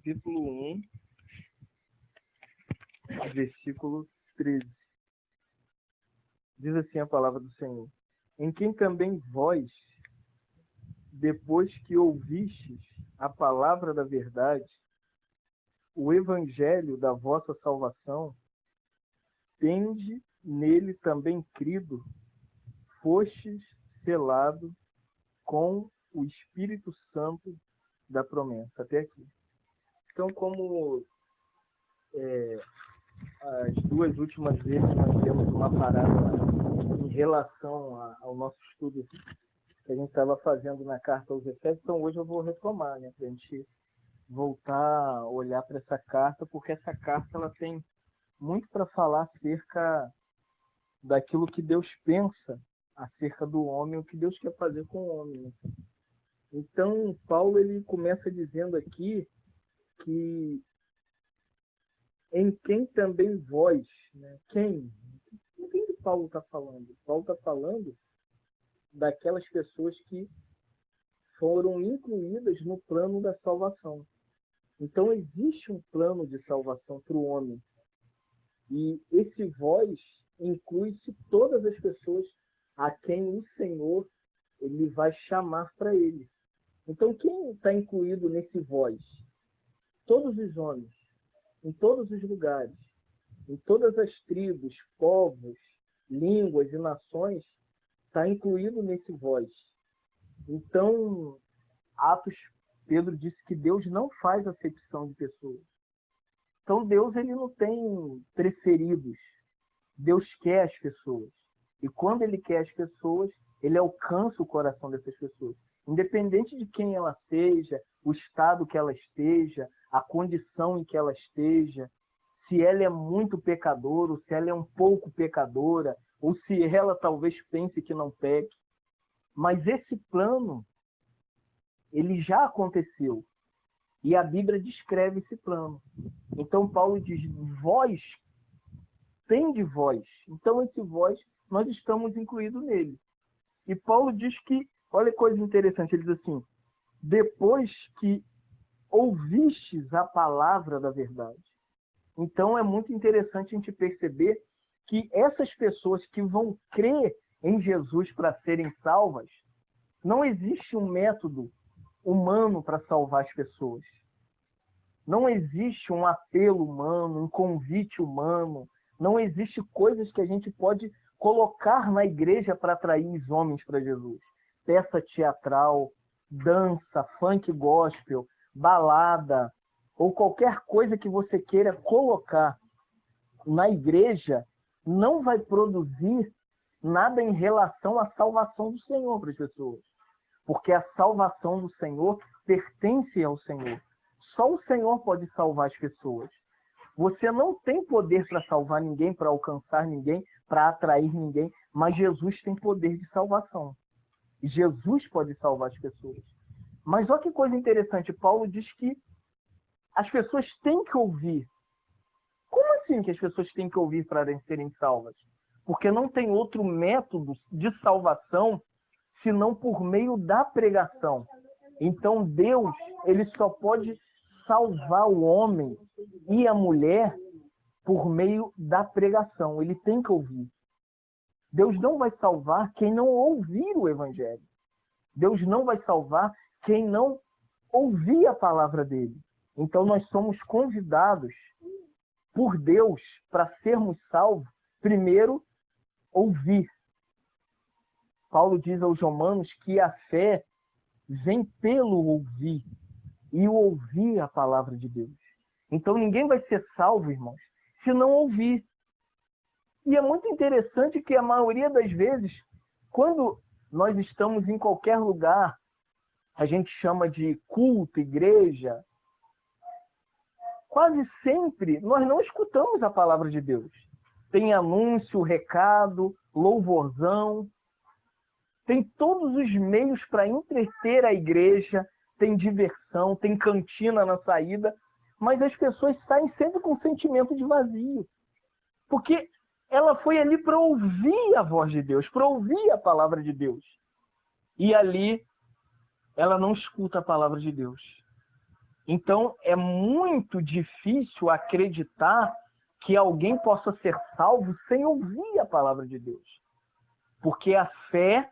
capítulo 1, versículo 13. Diz assim a palavra do Senhor: em quem também vós, depois que ouvistes a palavra da verdade, o evangelho da vossa salvação, tende nele também crido, fostes selado com o Espírito Santo da promessa. Até aqui. Então, como as duas últimas vezes nós temos uma parada em relação ao nosso estudo que a gente estava fazendo na carta aos Efésios, então hoje eu vou retomar, né, para a gente voltar a olhar para essa carta, porque essa carta ela tem muito para falar acerca daquilo que Deus pensa acerca do homem, o que Deus quer fazer com o homem. Então, Paulo ele começa dizendo aqui que em quem também vós, né? Quem que Paulo está falando? Paulo está falando daquelas pessoas que foram incluídas no plano da salvação. Então, existe um plano de salvação para o homem. E esse vós inclui-se todas as pessoas a quem o Senhor ele vai chamar para ele. Então, quem está incluído nesse vós? Todos os homens, em todos os lugares, em todas as tribos, povos, línguas e nações, está incluído nesse vós. Então, Atos, Pedro disse que Deus não faz acepção de pessoas. Então, Deus ele não tem preferidos. Deus quer as pessoas. E quando ele quer as pessoas, ele alcança o coração dessas pessoas. Independente de quem ela seja, o estado que ela esteja, a condição em que ela esteja, se ela é muito pecadora, ou se ela é um pouco pecadora, ou se ela talvez pense que não peque. Mas esse plano, ele já aconteceu. E a Bíblia descreve esse plano. Então Paulo diz, vós, tem de vós. Então esse vós, nós estamos incluídos nele. E Paulo diz que, olha que coisa interessante, ele diz assim, depois que ouvistes a palavra da verdade. Então é muito interessante a gente perceber que essas pessoas que vão crer em Jesus para serem salvas, não existe um método humano para salvar as pessoas. Não existe um apelo humano, um convite humano, não existe coisas que a gente pode colocar na igreja para atrair os homens para Jesus. Peça teatral, dança, funk gospel, balada, ou qualquer coisa que você queira colocar na igreja, não vai produzir nada em relação à salvação do Senhor para as pessoas. Porque a salvação do Senhor pertence ao Senhor. Só o Senhor pode salvar as pessoas. Você não tem poder para salvar ninguém, para alcançar ninguém, para atrair ninguém, mas Jesus tem poder de salvação. E Jesus pode salvar as pessoas. Mas olha que coisa interessante, Paulo diz que as pessoas têm que ouvir. Como assim que as pessoas têm que ouvir para serem salvas? Porque não tem outro método de salvação senão por meio da pregação. Então Deus, ele só pode salvar o homem e a mulher por meio da pregação. Ele tem que ouvir. Deus não vai salvar quem não ouvir o Evangelho. Deus não vai salvar quem não ouvir a palavra dele. Então nós somos convidados por Deus para sermos salvos, primeiro, ouvir. Paulo diz aos Romanos que a fé vem pelo ouvir, e o ouvir a palavra de Deus. Então ninguém vai ser salvo, irmãos, se não ouvir. E é muito interessante que a maioria das vezes, quando nós estamos em qualquer lugar, a gente chama de culto, igreja, quase sempre nós não escutamos a palavra de Deus. Tem anúncio, recado, louvorzão, tem todos os meios para entreter a igreja, tem diversão, tem cantina na saída, mas as pessoas saem sempre com um sentimento de vazio. Porque ela foi ali para ouvir a voz de Deus, para ouvir a palavra de Deus. E ali ela não escuta a palavra de Deus. Então, é muito difícil acreditar que alguém possa ser salvo sem ouvir a palavra de Deus. Porque a fé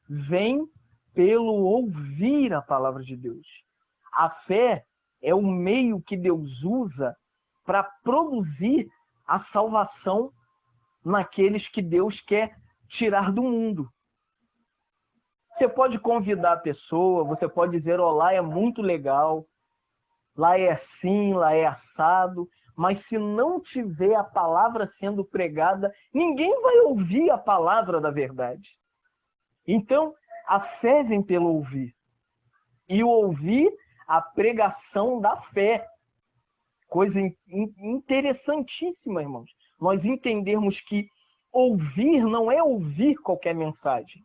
vem pelo ouvir a palavra de Deus. A fé é o meio que Deus usa para produzir a salvação naqueles que Deus quer tirar do mundo. Você pode convidar a pessoa, você pode dizer, lá é muito legal, lá é assim, lá é assado, mas se não tiver a palavra sendo pregada, ninguém vai ouvir a palavra da verdade. Então, a fé vem pelo ouvir. E o ouvir, a pregação da fé. Coisa interessantíssima, irmãos. Nós entendermos que ouvir não é ouvir qualquer mensagem.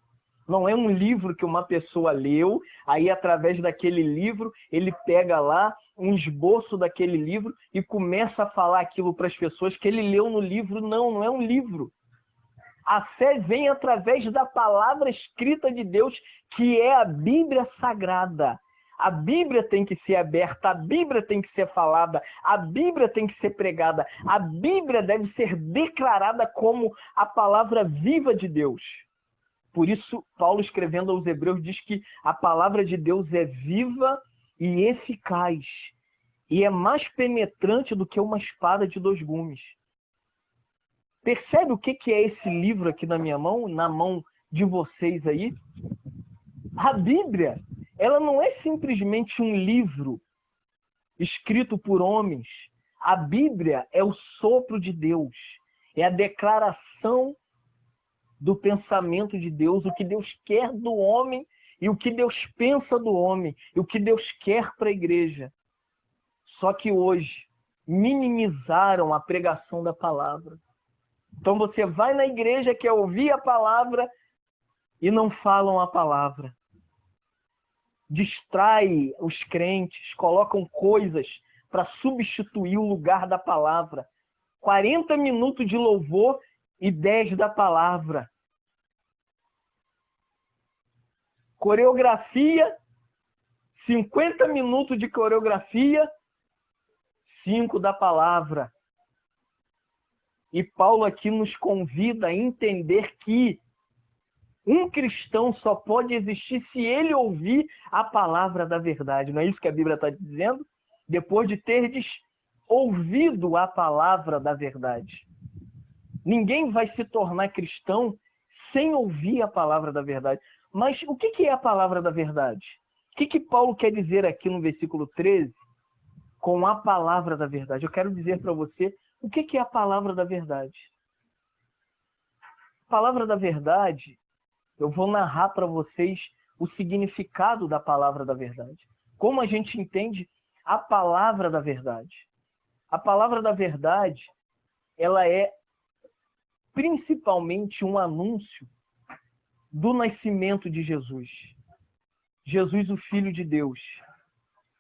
Não é um livro que uma pessoa leu, aí através daquele livro, ele pega lá um esboço daquele livro e começa a falar aquilo para as pessoas que ele leu no livro. Não, não é um livro. A fé vem através da palavra escrita de Deus, que é a Bíblia Sagrada. A Bíblia tem que ser aberta, a Bíblia tem que ser falada, a Bíblia tem que ser pregada, a Bíblia deve ser declarada como a palavra viva de Deus. Por isso, Paulo, escrevendo aos Hebreus, diz que a palavra de Deus é viva e eficaz, e é mais penetrante do que uma espada de 2 gumes. Percebe o que é esse livro aqui na minha mão, na mão de vocês aí? A Bíblia, ela não é simplesmente um livro escrito por homens. A Bíblia é o sopro de Deus, é a declaração do pensamento de Deus, o que Deus quer do homem e o que Deus pensa do homem, e o que Deus quer para a igreja. Só que hoje minimizaram a pregação da palavra. Então você vai na igreja, quer ouvir a palavra e não falam a palavra. Distrai os crentes, colocam coisas para substituir o lugar da palavra. 40 minutos de louvor e 10 da palavra. Coreografia, 50 minutos de coreografia, 5 da palavra. E Paulo aqui nos convida a entender que um cristão só pode existir se ele ouvir a palavra da verdade. Não é isso que a Bíblia está dizendo? Depois de terdes ouvido a palavra da verdade. Ninguém vai se tornar cristão sem ouvir a palavra da verdade. Mas o que é a palavra da verdade? O que Paulo quer dizer aqui no versículo 13 com a palavra da verdade? Eu quero dizer para você o que é a palavra da verdade. A palavra da verdade, eu vou narrar para vocês o significado da palavra da verdade. Como a gente entende a palavra da verdade. A palavra da verdade, ela é principalmente um anúncio do nascimento de Jesus. Jesus, o Filho de Deus.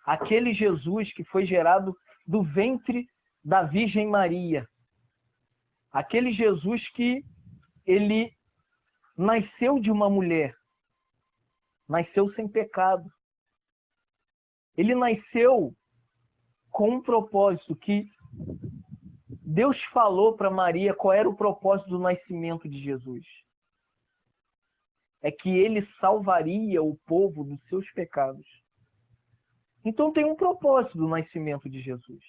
Aquele Jesus que foi gerado do ventre da Virgem Maria. Aquele Jesus que ele nasceu de uma mulher. Nasceu sem pecado. Ele nasceu com um propósito que Deus falou para Maria qual era o propósito do nascimento de Jesus. É que ele salvaria o povo dos seus pecados. Então tem um propósito do nascimento de Jesus.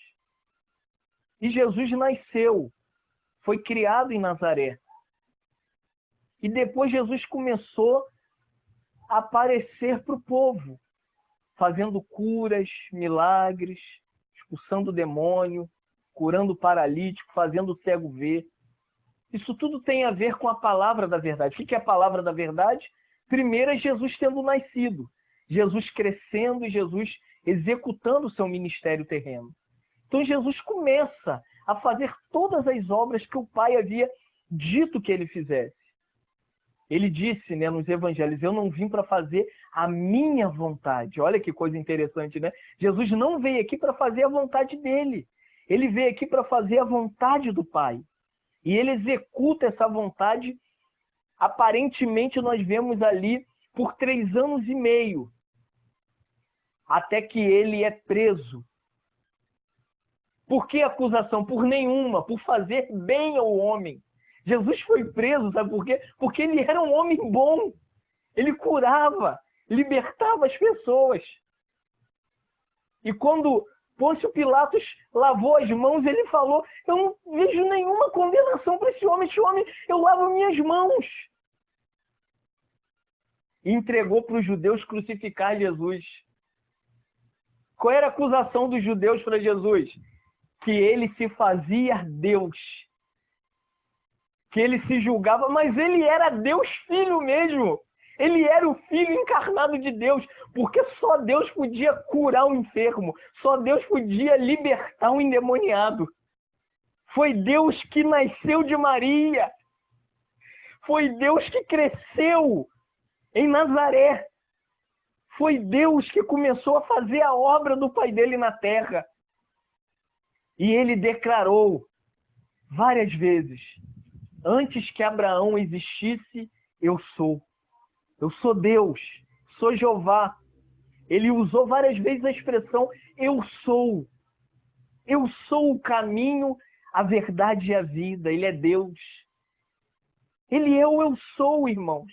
E Jesus nasceu, foi criado em Nazaré. E depois Jesus começou a aparecer para o povo, fazendo curas, milagres, expulsando o demônio, curando o paralítico, fazendo o cego ver. Isso tudo tem a ver com a palavra da verdade. O que é a palavra da verdade? Primeiro é Jesus tendo nascido, Jesus crescendo e Jesus executando o seu ministério terreno. Então Jesus começa a fazer todas as obras que o Pai havia dito que ele fizesse. Ele disse, nos evangelhos, eu não vim para fazer a minha vontade. Olha que coisa interessante, né? Jesus não veio aqui para fazer a vontade dele. Ele veio aqui para fazer a vontade do Pai. E ele executa essa vontade, aparentemente nós vemos ali, por 3 anos e meio. Até que ele é preso Por que acusação? Por nenhuma, por fazer bem ao homem. Jesus foi preso, sabe por quê? Porque ele era um homem bom. Ele curava, libertava as pessoas. E quando Pôncio Pilatos lavou as mãos, ele falou, eu não vejo nenhuma condenação para esse homem, eu lavo minhas mãos. E entregou para os judeus crucificar Jesus. Qual era a acusação dos judeus para Jesus? Que ele se fazia Deus. Que ele se julgava, mas ele era Deus Filho mesmo. Ele era o Filho encarnado de Deus, porque só Deus podia curar o enfermo, só Deus podia libertar o endemoniado. Foi Deus que nasceu de Maria. Foi Deus que cresceu em Nazaré. Foi Deus que começou a fazer a obra do Pai dele na terra. E ele declarou várias vezes, antes que Abraão existisse, eu sou. Eu sou Deus, sou Jeová. Ele usou várias vezes a expressão, eu sou. Eu sou o caminho, a verdade e a vida. Ele é Deus. Ele é o eu sou, irmãos.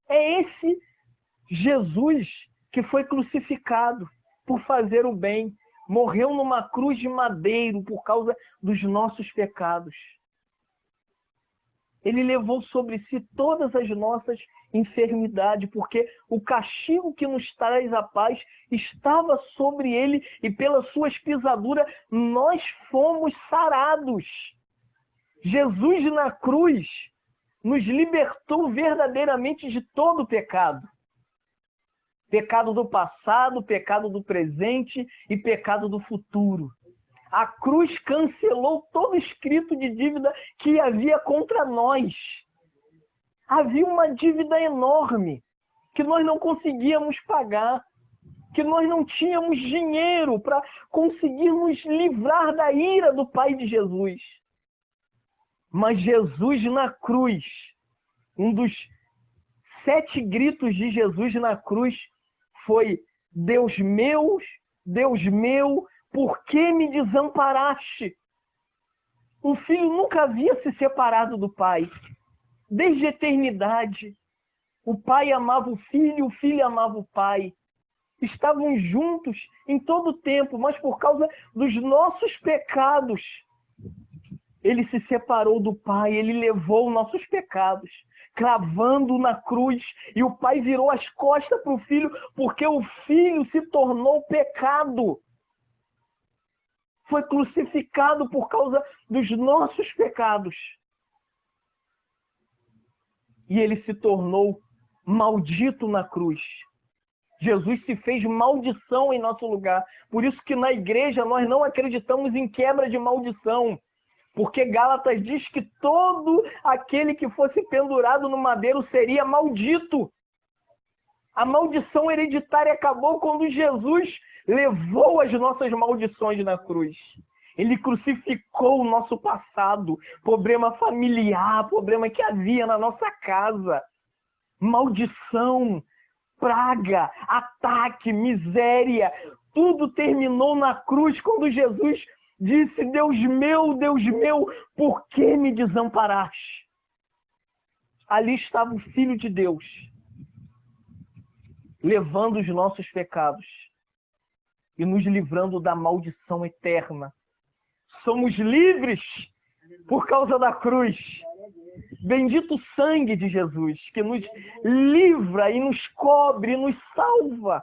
É esse Jesus que foi crucificado por fazer o bem. Morreu numa cruz de madeiro por causa dos nossos pecados. Ele levou sobre si todas as nossas enfermidades, porque o castigo que nos traz a paz estava sobre ele e pelas suas pisaduras nós fomos sarados. Jesus na cruz nos libertou verdadeiramente de todo o pecado. Pecado do passado, pecado do presente e pecado do futuro. A cruz cancelou todo escrito de dívida que havia contra nós. Havia uma dívida enorme que nós não conseguíamos pagar, que nós não tínhamos dinheiro para conseguir nos livrar da ira do Pai de Jesus. Mas Jesus na cruz, um dos 7 gritos de Jesus na cruz foi: Deus meu, por que me desamparaste? O filho nunca havia se separado do pai. Desde a eternidade. O pai amava o filho amava o pai. Estavam juntos em todo o tempo, mas por causa dos nossos pecados, ele se separou do pai, ele levou nossos pecados, cravando na cruz, e o pai virou as costas para o filho, porque o filho se tornou pecado. Foi crucificado por causa dos nossos pecados. E ele se tornou maldito na cruz. Jesus se fez maldição em nosso lugar. Por isso que na igreja nós não acreditamos em quebra de maldição. Porque Gálatas diz que todo aquele que fosse pendurado no madeiro seria maldito. A maldição hereditária acabou quando Jesus levou as nossas maldições na cruz. Ele crucificou o nosso passado, problema familiar, problema que havia na nossa casa. Maldição, praga, ataque, miséria, tudo terminou na cruz quando Jesus disse: Deus meu, por que me desamparaste? Ali estava o Filho de Deus, levando os nossos pecados e nos livrando da maldição eterna. Somos livres por causa da cruz. Bendito o sangue de Jesus, que nos livra e nos cobre e nos salva.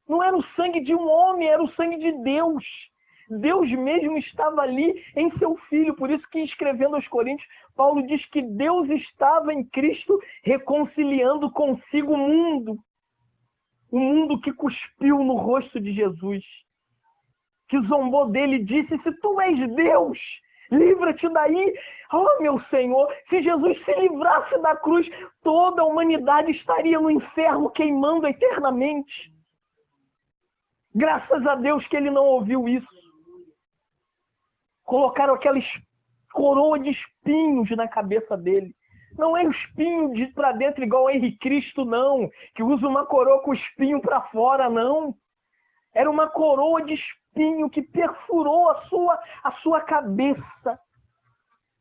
Não era o sangue de um homem, era o sangue de Deus. Deus mesmo estava ali em seu Filho. Por isso que, escrevendo aos Coríntios, Paulo diz que Deus estava em Cristo reconciliando consigo o mundo. O mundo que cuspiu no rosto de Jesus, que zombou dele e disse: se tu és Deus, livra-te daí. Oh, meu Senhor, se Jesus se livrasse da cruz, toda a humanidade estaria no inferno queimando eternamente. Graças a Deus que ele não ouviu isso. Colocaram aquelas coroa de espinhos na cabeça dele. Não é o espinho para dentro igual o Henrique Cristo, não. Que usa uma coroa com o espinho para fora, não. Era uma coroa de espinhos espinho que perfurou a sua cabeça.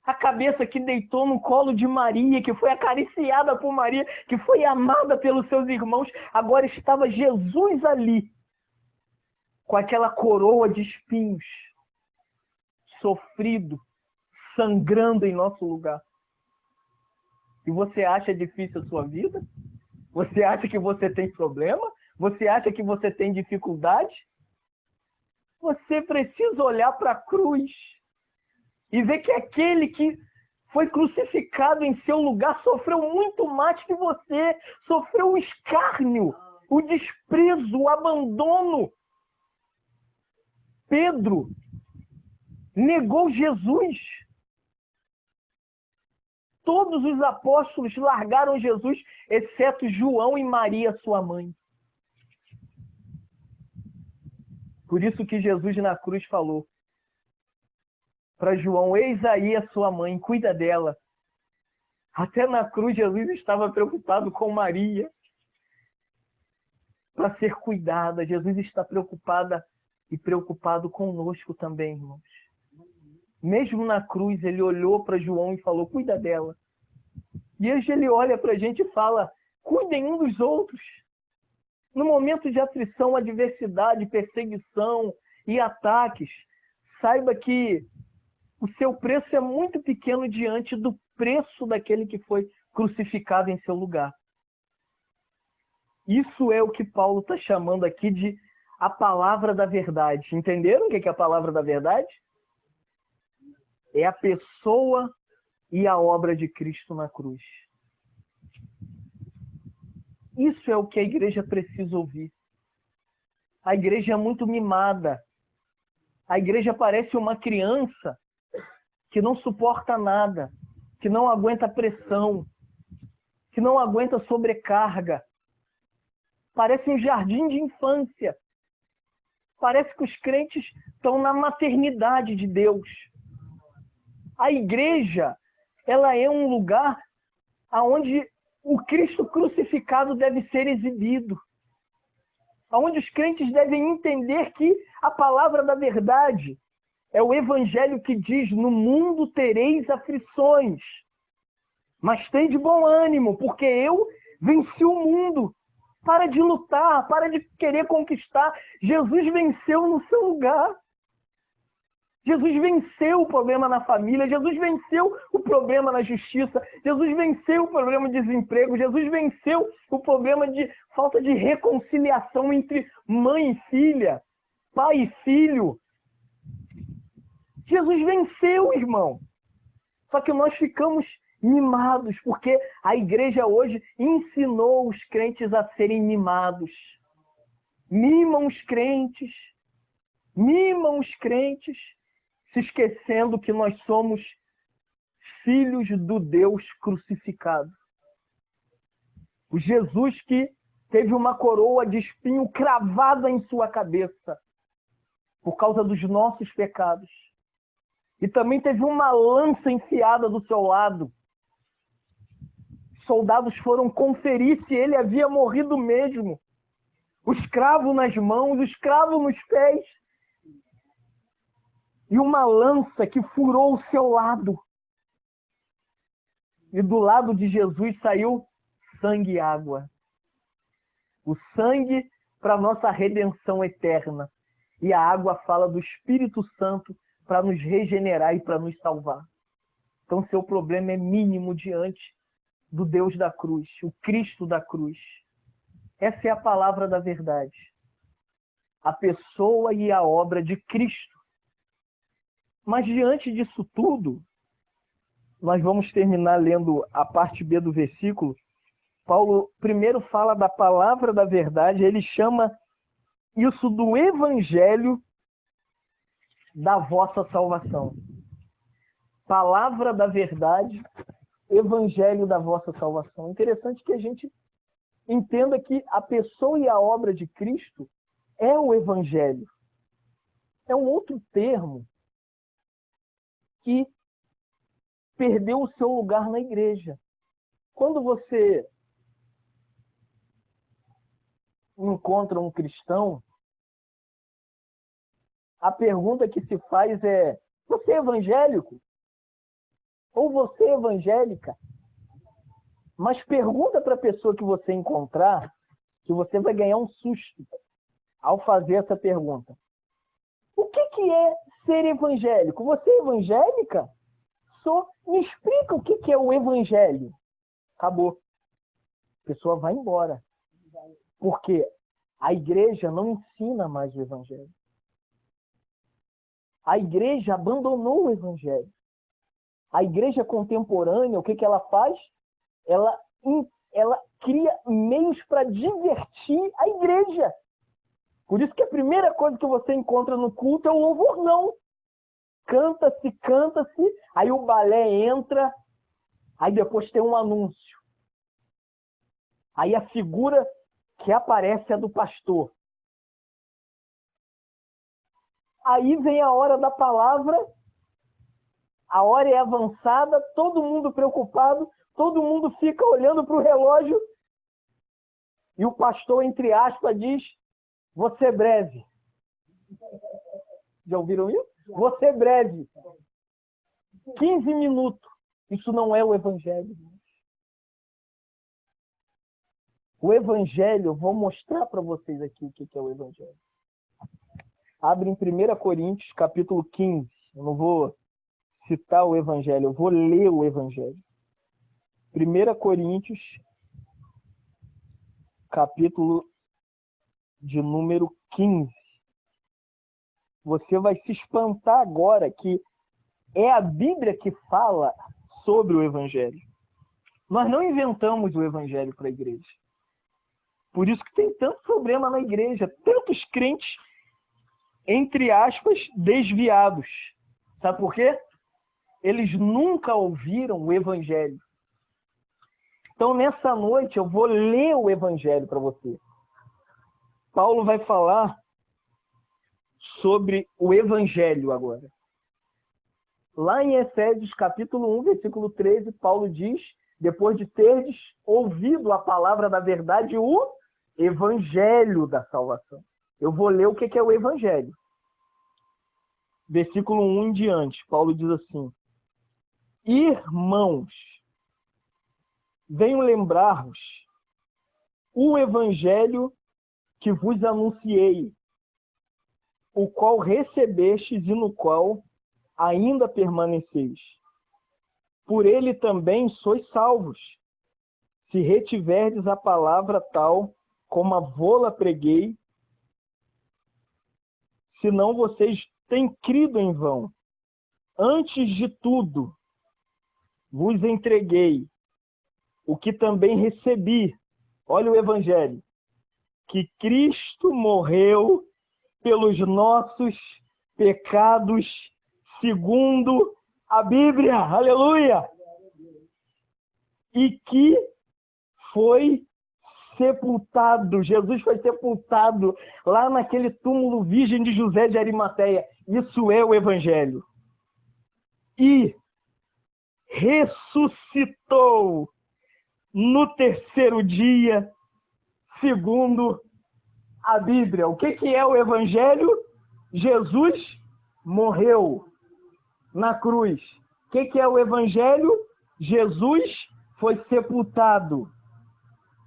A cabeça que deitou no colo de Maria, que foi acariciada por Maria, que foi amada pelos seus irmãos. Agora estava Jesus ali, com aquela coroa de espinhos, sofrido, sangrando em nosso lugar. E você acha difícil a sua vida? Você acha que você tem problema? Você acha que você tem dificuldade? Você precisa olhar para a cruz e ver que aquele que foi crucificado em seu lugar sofreu muito mais que você. Sofreu o escárnio, o desprezo, o abandono. Pedro negou Jesus. Todos os apóstolos largaram Jesus, exceto João e Maria, sua mãe. Por isso que Jesus na cruz falou para João: eis aí a sua mãe, cuida dela. Até na cruz Jesus estava preocupado com Maria para ser cuidada. Jesus está preocupado conosco também, irmãos. Mesmo na cruz, ele olhou para João e falou: cuida dela. E hoje ele olha para a gente e fala: cuidem um dos outros. No momento de aflição, adversidade, perseguição e ataques, saiba que o seu preço é muito pequeno diante do preço daquele que foi crucificado em seu lugar. Isso é o que Paulo está chamando aqui de a palavra da verdade. Entenderam o que é a palavra da verdade? É a pessoa e a obra de Cristo na cruz. Isso é o que a igreja precisa ouvir. A igreja é muito mimada. A igreja parece uma criança que não suporta nada, que não aguenta pressão, que não aguenta sobrecarga. Parece um jardim de infância. Parece que os crentes estão na maternidade de Deus. A igreja, ela é um lugar onde o Cristo crucificado deve ser exibido. Onde os crentes devem entender que a palavra da verdade é o evangelho que diz: no mundo tereis aflições, mas tem de bom ânimo, porque eu venci o mundo. Para de lutar, para de querer conquistar. Jesus venceu no seu lugar. Jesus venceu o problema na família, Jesus venceu o problema na justiça, Jesus venceu o problema de desemprego, Jesus venceu o problema de falta de reconciliação entre mãe e filha, pai e filho. Jesus venceu, irmão. Só que nós ficamos mimados, porque a igreja hoje ensinou os crentes a serem mimados. Mimam os crentes, se esquecendo que nós somos filhos do Deus crucificado. O Jesus que teve uma coroa de espinho cravada em sua cabeça por causa dos nossos pecados. E também teve uma lança enfiada do seu lado. Soldados foram conferir se ele havia morrido mesmo. O escravo nas mãos, o escravo nos pés. E uma lança que furou o seu lado. E do lado de Jesus saiu sangue e água. O sangue para a nossa redenção eterna. E a água fala do Espírito Santo para nos regenerar e para nos salvar. Então seu problema é mínimo diante do Deus da cruz, o Cristo da cruz. Essa é a palavra da verdade. A pessoa e a obra de Cristo. Mas diante disso tudo, nós vamos terminar lendo a parte B do versículo. Paulo primeiro fala da palavra da verdade, ele chama isso do evangelho da vossa salvação. Palavra da verdade, evangelho da vossa salvação. Interessante que a gente entenda que a pessoa e a obra de Cristo é o evangelho. É um outro termo que perdeu o seu lugar na igreja. Quando você encontra um cristão a pergunta que se faz é: você é evangélico? Ou você é evangélica? Mas pergunta para a pessoa que você encontrar, que você vai ganhar um susto ao fazer essa pergunta. O que é ser evangélico? Você é evangélica? Me explica o que é o evangelho. Acabou. A pessoa vai embora. Porque a igreja não ensina mais o evangelho. A igreja abandonou o evangelho. A igreja contemporânea, o que ela faz? Ela cria meios para divertir a igreja. Por isso que a primeira coisa que você encontra no culto é o louvor, não. Canta-se, aí o balé entra, aí depois tem um anúncio. Aí a figura que aparece é do pastor. Aí vem a hora da palavra, a hora é avançada, todo mundo preocupado, todo mundo fica olhando para o relógio e o pastor, entre aspas, diz: você é breve. Já ouviram isso? Você é breve. 15 minutos. Isso não é o evangelho. O evangelho, eu vou mostrar para vocês aqui o que é o evangelho. Abre em 1 Coríntios, capítulo 15. Eu não vou citar o evangelho, eu vou ler o evangelho. 1 Coríntios, capítulo de número 15. Você vai se espantar agora que é a Bíblia que fala sobre o evangelho. Nós não inventamos o evangelho para a igreja. Por isso que tem tanto problema na igreja, tantos crentes, entre aspas, desviados. Sabe por quê? Eles nunca ouviram o evangelho. Então, nessa noite, eu vou ler o evangelho para você. Paulo vai falar sobre o evangelho agora. Lá em Efésios, capítulo 1, versículo 13, Paulo diz: depois de terdes ouvido a palavra da verdade, o evangelho da salvação. Eu vou ler o que é o evangelho. Versículo 1 em diante, Paulo diz assim: irmãos, venho lembrar-vos o evangelho que vos anunciei, o qual recebestes e no qual ainda permaneceis. Por ele também sois salvos, se retiverdes a palavra tal como a vô-la preguei, senão vocês têm crido em vão. Antes de tudo, vos entreguei o que também recebi. Olha o evangelho. Que Cristo morreu pelos nossos pecados, segundo a Bíblia. Aleluia! E que foi sepultado. Jesus foi sepultado lá naquele túmulo virgem de José de Arimateia. Isso é o evangelho. E ressuscitou no terceiro dia, segundo a Bíblia. O que é o evangelho? Jesus morreu na cruz. O que é o evangelho? Jesus foi sepultado.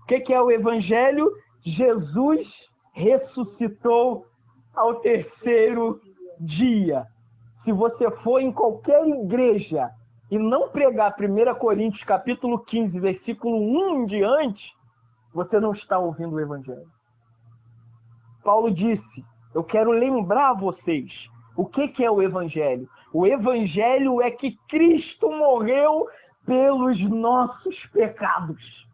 O que é o evangelho? Jesus ressuscitou ao terceiro dia. Se você for em qualquer igreja e não pregar 1 Coríntios capítulo 15, versículo 1 em diante, você não está ouvindo o evangelho. Paulo disse: eu quero lembrar vocês o que é o evangelho. O evangelho é que Cristo morreu pelos nossos pecados.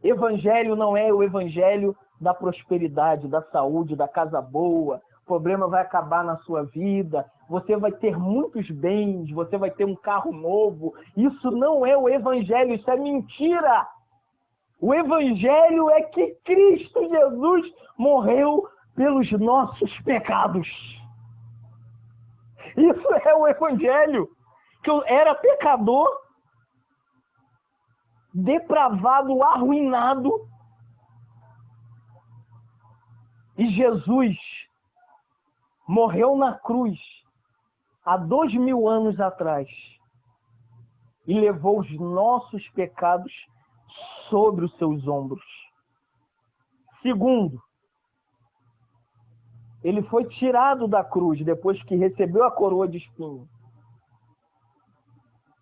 Evangelho não é o evangelho da prosperidade, da saúde, da casa boa. O problema vai acabar na sua vida. Você vai ter muitos bens, você vai ter um carro novo. Isso não é o evangelho, isso é mentira. O evangelho é que Cristo Jesus morreu pelos nossos pecados. Isso é o evangelho. Que eu era pecador, depravado, arruinado. E Jesus morreu na cruz há 2000 anos atrás e levou os nossos pecados sobre os seus ombros. Segundo, ele foi tirado da cruz depois que recebeu a coroa de espinho,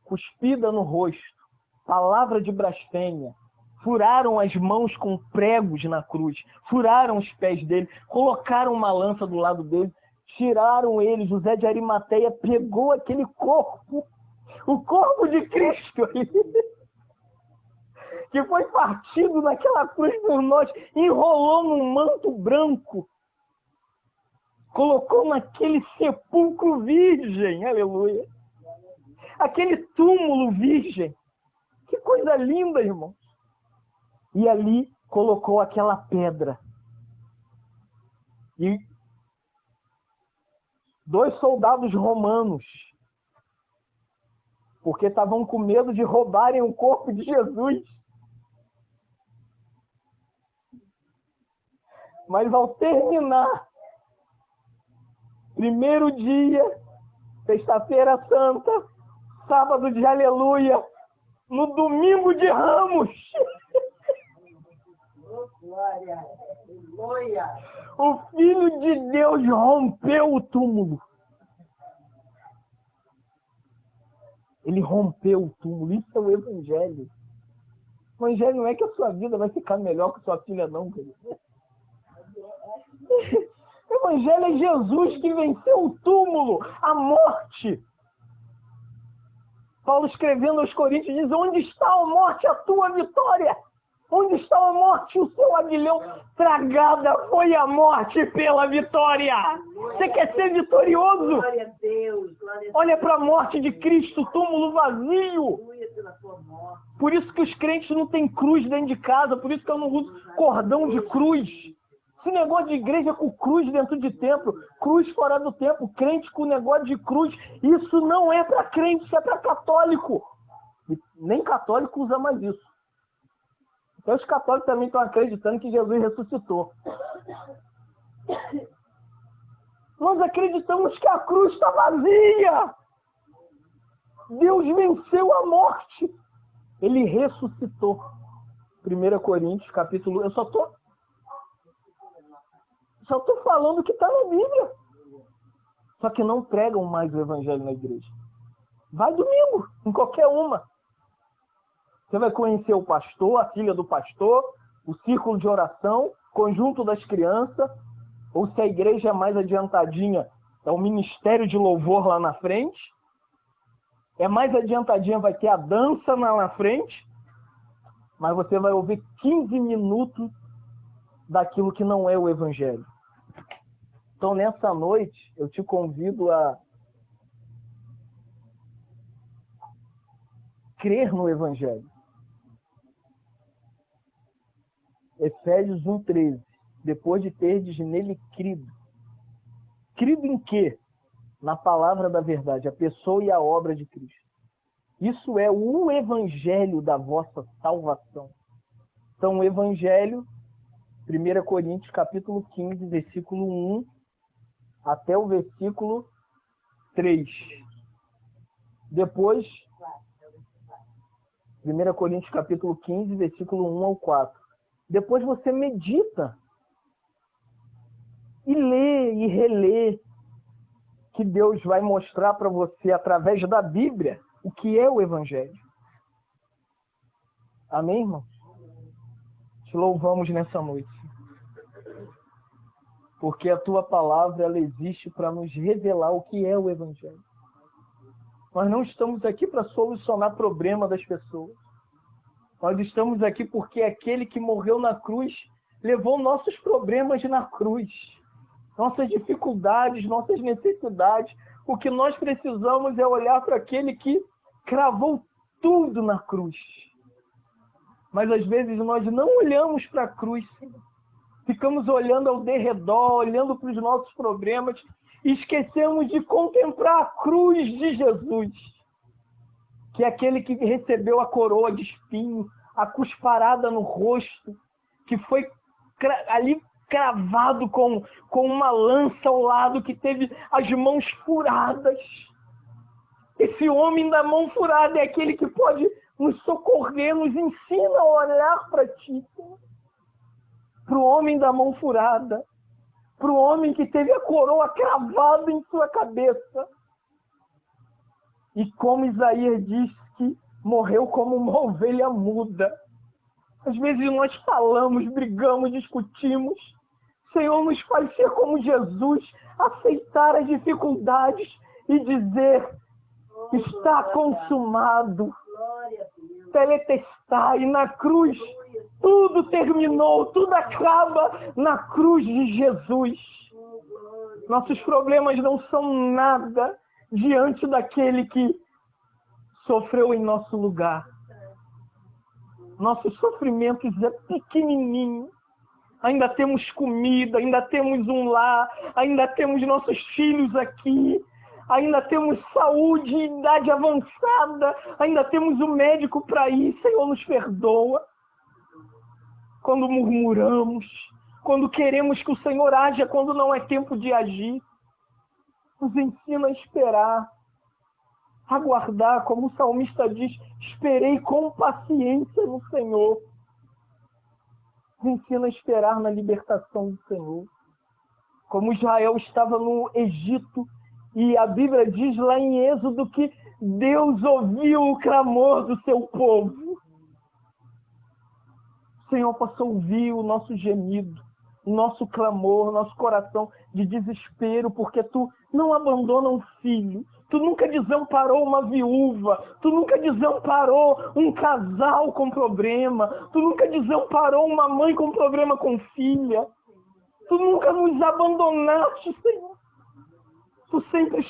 cuspida no rosto, palavra de blasfêmia, furaram as mãos com pregos na cruz, furaram os pés dele, colocaram uma lança do lado dele, tiraram ele. José de Arimateia pegou aquele corpo, o corpo de Cristo ali, que foi partido naquela cruz por nós, enrolou num manto branco, colocou naquele sepulcro virgem, aleluia, aquele túmulo virgem. Que coisa linda, irmão. E ali colocou aquela pedra. E 2 soldados romanos, porque estavam com medo de roubarem o corpo de Jesus. Mas ao terminar, primeiro dia, sexta-feira santa, sábado de aleluia, no domingo de Ramos, glória, glória, o Filho de Deus rompeu o túmulo. Ele rompeu o túmulo. Isso é o Evangelho. O Evangelho não é que a sua vida vai ficar melhor que sua filha, não, querido. O Evangelho é Jesus que venceu o túmulo, a morte. Paulo escrevendo aos Coríntios diz: onde está a morte, a tua vitória? Onde está a morte, o seu aguilhão? Tragada foi a morte pela vitória. Você quer ser vitorioso? Glória a Deus. Olha para a morte de Cristo, túmulo vazio. Por isso que os crentes não têm cruz dentro de casa, por isso que eu não uso cordão de cruz. Esse negócio de igreja com cruz dentro de templo, cruz fora do templo, crente com negócio de cruz, isso não é para crente, isso é para católico. E nem católico usa mais isso. Então os católicos também estão acreditando que Jesus ressuscitou. Nós acreditamos que a cruz está vazia. Deus venceu a morte. Ele ressuscitou. 1 Coríntios, capítulo... Eu só estou falando o que está na Bíblia. Só que não pregam mais o Evangelho na igreja. Vai domingo, em qualquer uma. Você vai conhecer o pastor, a filha do pastor, o círculo de oração, conjunto das crianças, ou se a igreja é mais adiantadinha, é o ministério de louvor lá na frente. É mais adiantadinha, vai ter a dança lá na frente, mas você vai ouvir 15 minutos daquilo que não é o Evangelho. Então, nessa noite, eu te convido a crer no Evangelho. Efésios 1,13. Depois de terdes nele crido. Crido em quê? Na palavra da verdade, a pessoa e a obra de Cristo. Isso é o Evangelho da vossa salvação. Então, o Evangelho, 1 Coríntios, capítulo 15, versículo 1, até o versículo 3. Depois, 1 Coríntios, capítulo 15, versículo 1 ao 4. Depois você medita e lê e relê, que Deus vai mostrar para você, através da Bíblia, o que é o Evangelho. Amém, irmão? Te louvamos nessa noite. Porque a tua palavra, ela existe para nos revelar o que é o Evangelho. Nós não estamos aqui para solucionar problema das pessoas. Nós estamos aqui porque aquele que morreu na cruz levou nossos problemas na cruz. Nossas dificuldades, nossas necessidades. O que nós precisamos é olhar para aquele que cravou tudo na cruz. Mas às vezes nós não olhamos para a cruz. Ficamos olhando ao derredor, olhando para os nossos problemas e esquecemos de contemplar a cruz de Jesus. Que é aquele que recebeu a coroa de espinho, a cusparada no rosto, que foi ali cravado com uma lança ao lado, que teve as mãos furadas. Esse homem da mão furada é aquele que pode nos socorrer, nos ensina a olhar para ti. Para o homem da mão furada, para o homem que teve a coroa cravada em sua cabeça. E como Isaías diz que morreu como uma ovelha muda. Às vezes nós falamos, brigamos, discutimos. Senhor, nos faz ser como Jesus, aceitar as dificuldades e dizer: está consumado. Teletestai, na cruz, tudo terminou, tudo acaba na cruz de Jesus. Nossos problemas não são nada diante daquele que sofreu em nosso lugar. Nossos sofrimentos é pequenininho. Ainda temos comida, ainda temos um lar, ainda temos nossos filhos aqui, ainda temos saúde, idade avançada, ainda temos um médico para ir. Senhor, nos perdoa quando murmuramos, quando queremos que o Senhor haja quando não é tempo de agir. Nos ensina a esperar, aguardar, como o salmista diz: esperei com paciência no Senhor. Nos ensina a esperar na libertação do Senhor. Como Israel estava no Egito, e a Bíblia diz lá em Êxodo que Deus ouviu o clamor do seu povo. O Senhor possa ouvir o nosso gemido, o nosso clamor, o nosso coração de desespero, porque tu não abandona um filho, tu nunca desamparou uma viúva, tu nunca desamparou um casal com problema, tu nunca desamparou uma mãe com problema com filha, tu nunca nos abandonaste, Senhor. Tu sempre